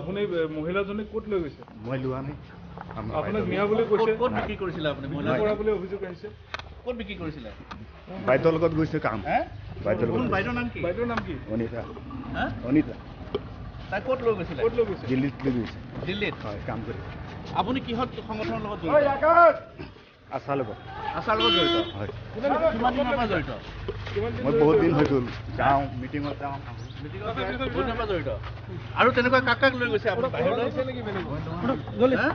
আপুনি মহিলাজনী ক'ত লৈ গৈছে? মই লোৱা নাই। আপোনাক নিয়া বুলি কৈছে। ক'ত বিক্ৰী কৰিছিলে আপুনি? মহিলা কৰা বুলি অভিযোগ আহিছে। ক'ত বিক্ৰী কৰিছিলে? বাইদেউৰ লগত গৈছে কাম। বাইদেউৰ কোন লগত। বাইদেউৰ নাম কি? বাইদেউৰ নাম কি? অনিতা। হা? অনিতা। তাই ক'ত লৈ গৈছিলে? ক'ত লৈ গৈছে? দিল্লীত লৈ গৈছে। দিল্লীত। হয়, কাম কৰি। আপুনি কিহত সংগঠনৰ লগত জড়িত? আশাৰ লগত। আশাৰ লগত জড়িত? হয়। কিমান দিনৰ পৰা জড়িত? মই বহুত দিন হৈ গ'ল। যাওঁ, মিটিঙত যাওঁ। মিটিঙত বহুত দিনৰ পৰা জড়িত। আৰু তেনেকুৱা কাক কাক লৈ গৈছে আপুনি বাহিৰলৈ? হা?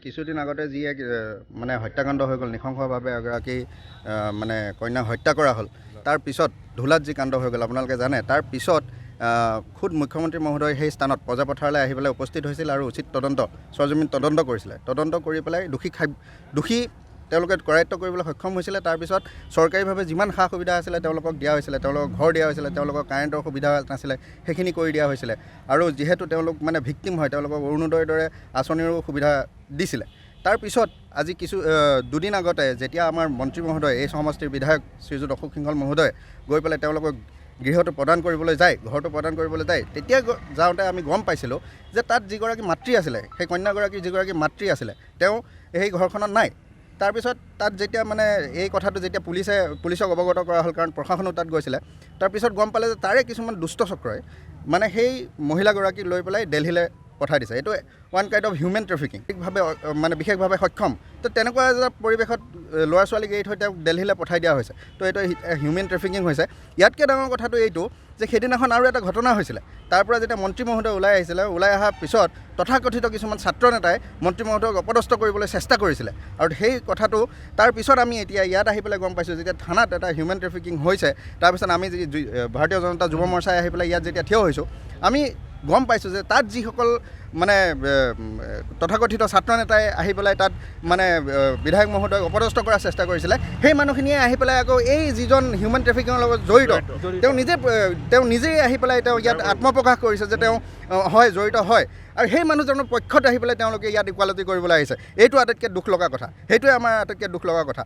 কিছুদিন আগতে যি এক মানে হত্যাকাণ্ড হৈ গ'ল, নৃশংসভাৱে এগৰাকী মানে কন্যাক হত্যা কৰা হ'ল, তাৰ পিছত ধুলাত যি কাণ্ড হৈ গ'ল আপোনালোকে জানে। তাৰ পিছত খুদ মুখ্যমন্ত্ৰী মহোদয় সেই স্থানত প্ৰজাপথাৰলৈ আহি পেলাই উপস্থিত হৈছিল আৰু উচিত তদন্ত সৰজমিন তদন্ত কৰিছিলে। তদন্ত কৰি পেলাই দোষী তেওঁলোকে কৰায়ত্ব কৰিবলৈ সক্ষম হৈছিলে। তাৰপিছত চৰকাৰীভাৱে যিমান সা সুবিধা আছিলে তেওঁলোকক দিয়া হৈছিলে, তেওঁলোকক ঘৰ দিয়া হৈছিলে, তেওঁলোকক কাৰেণ্টৰ সুবিধা নাছিলে সেইখিনি কৰি দিয়া হৈছিলে। আৰু যিহেতু তেওঁলোক মানে ভিক্টিম হয়, তেওঁলোকক অৰুণোদয়ৰ দৰে আঁচনিৰো সুবিধা দিছিলে। তাৰপিছত আজি দুদিন আগতে যেতিয়া আমাৰ মন্ত্ৰী মহোদয়, এই সমষ্টিৰ বিধায়ক শ্ৰীযুত অশোক সিংহল মহোদয় গৈ পেলাই তেওঁলোকক গৃহটো প্ৰদান কৰিবলৈ যায়, ঘৰটো প্ৰদান কৰিবলৈ যায়, তেতিয়া যাওঁতে আমি গম পাইছিলোঁ যে তাত যিগৰাকী মাতৃ আছিলে, সেই কন্যাগৰাকী যিগৰাকী মাতৃ আছিলে, তেওঁ সেই ঘৰখনত নাই। তাৰপিছত তাত যেতিয়া মানে এই কথাটো যেতিয়া পুলিচক অৱগত কৰা হ'ল, কাৰণ প্ৰশাসনো তাত গৈছিলে, তাৰপিছত গম পালে যে তাৰে কিছুমান দুষ্ট চক্ৰই মানে সেই মহিলাগৰাকীক লৈ পেলাই দিল্লীলৈ পঠাই দিছে। এইটো one kind of human trafficking, মানে বিশেষভাৱে সক্ষম। তো তেনেকুৱা এটা পৰিৱেশত ল'ৰা ছোৱালীক এৰি থৈ তেওঁক দিল্লীলৈ পঠাই দিয়া হৈছে। তো এইটো হিউমেন ট্ৰেফিকিং হৈছে। ইয়াতকৈ ডাঙৰ কথাটো এইটো যে সেইদিনাখন আৰু এটা ঘটনা হৈছিলে। তাৰ পৰা যেতিয়া মন্ত্ৰী মহোদয় ওলাই আহিছিলে, ওলাই অহাৰ পিছত তথাকথিত কিছুমান ছাত্ৰ নেতাই মন্ত্ৰী মহোদয়ক অপদস্থ কৰিবলৈ চেষ্টা কৰিছিলে। আৰু সেই কথাটো তাৰপিছত আমি এতিয়া ইয়াত আহি পেলাই গম পাইছোঁ, যেতিয়া থানাত এটা হিউমেন ট্ৰেফিকিং হৈছে, তাৰপিছত আমি ভাৰতীয় জনতা যুৱ মৰ্চাই আহি পেলাই ইয়াত যেতিয়া থিয় হৈছোঁ, আমি গম পাইছোঁ যে তাত যিসকল মানে তথাকথিত ছাত্ৰ নেতাই আহি পেলাই তাত মানে বিধায়ক মহোদয়ক অপদস্থ কৰাৰ চেষ্টা কৰিছিলে, সেই মানুহখিনিয়ে আহি পেলাই আকৌ এই যিজন হিউমেন ট্ৰেফিকিঙৰ লগত জড়িত, তেওঁ নিজেই আহি পেলাই তেওঁ ইয়াত আত্মপ্ৰকাশ কৰিছে যে তেওঁ হয় জড়িত হয়। আৰু সেই মানুহজনৰ পক্ষত আহি পেলাই তেওঁলোকে ইয়াত ইকুৱালিটি কৰিবলৈ আহিছে। এইটো আটাইতকৈ দুখ লগা কথা, সেইটোৱে আমাৰ আটাইতকৈ দুখ লগা কথা।